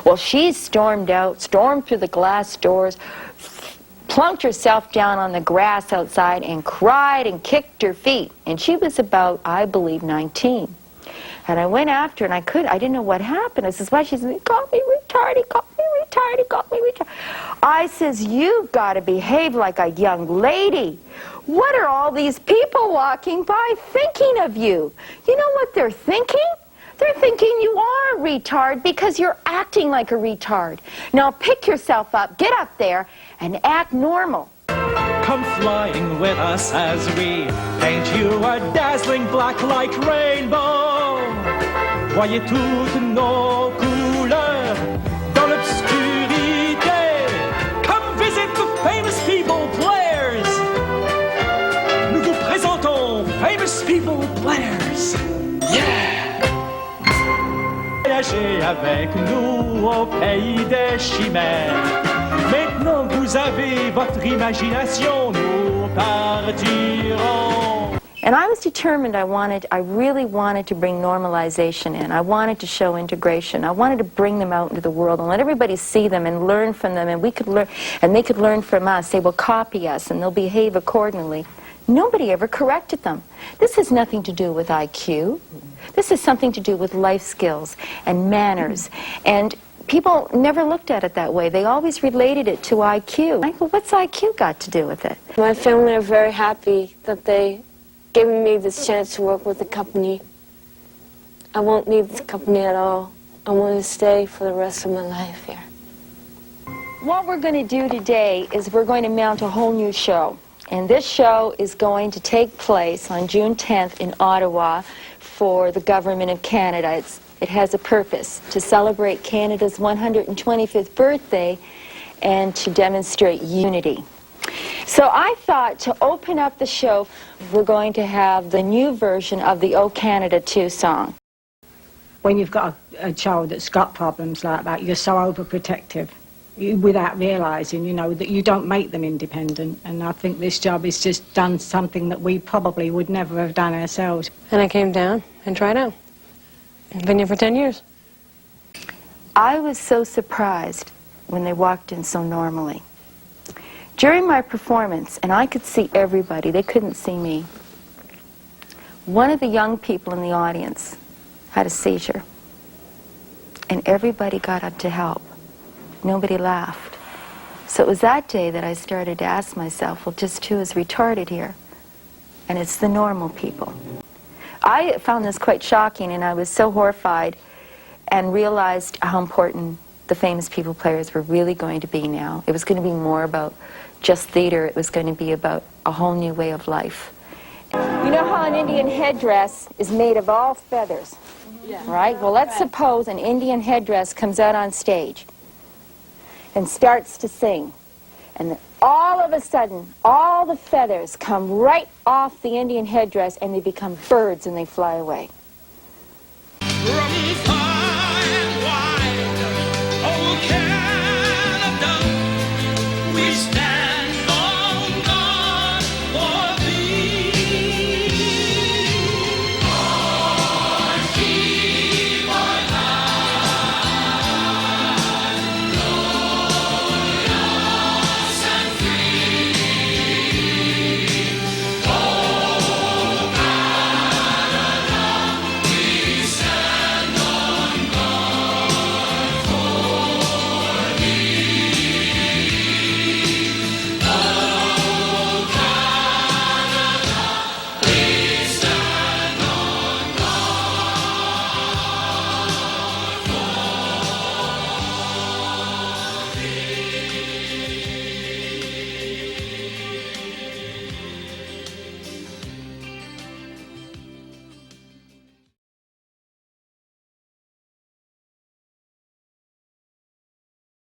Well, she stormed out, stormed through the glass doors, plunked herself down on the grass outside and cried and kicked her feet. And she was about, I believe, 19. And I went after her, and I didn't know what happened. I says, why? She says, he called me retarded, he called me retarded, he called me retarded. I says, you've got to behave like a young lady. What are all these people walking by thinking of you? You know what they're thinking? They're thinking you are a retard because you're acting like a retard. Now pick yourself up, get up there, and act normal. Come flying with us as we paint you a dazzling black like rainbow. Voyez toutes nos couleurs dans l'obscurité. Come visit the famous people players. Nous vous présentons Famous People Players. Yeah! Voyagez avec nous au pays des chimères. Maintenant que vous avez votre imagination, nous partirons. And I was determined. I really wanted to bring normalization in. I wanted to show integration. I wanted to bring them out into the world and let everybody see them and learn from them, and we could learn, and they could learn from us. They will copy us and they'll behave accordingly. Nobody ever corrected them. This has nothing to do with IQ. This has something to do with life skills and manners. And people never looked at it that way. They always related it to IQ. I go, what's IQ got to do with it? My family are very happy that they giving me this chance to work with the company. I won't leave this company at all. I want to stay for the rest of my life here. What we're going to do today is we're going to mount a whole new show. And this show is going to take place on June 10th in Ottawa for the Government of Canada. It has a purpose, to celebrate Canada's 125th birthday and to demonstrate unity. So I thought to open up the show, we're going to have the new version of the O Canada 2 song. When you've got a child that's got problems like that, you're so overprotective without realising, you know, that you don't make them independent. And I think this job has just done something that we probably would never have done ourselves. And I came down and tried out. I've been here for 10 years. I was so surprised when they walked in so normally. During my performance, and I could see everybody, they couldn't see me, one of the young people in the audience had a seizure. And everybody got up to help. Nobody laughed. So it was that day that I started to ask myself, well, just who is retarded here? And it's the normal people. I found this quite shocking, and I was so horrified and realized how important the Famous People Players were really going to be now. It was going to be more about just theater. It was going to be about a whole new way of life. You know how an Indian headdress is made of all feathers, right? Well, let's suppose an Indian headdress comes out on stage and starts to sing. And all of a sudden, all the feathers come right off the Indian headdress and they become birds and they fly away. From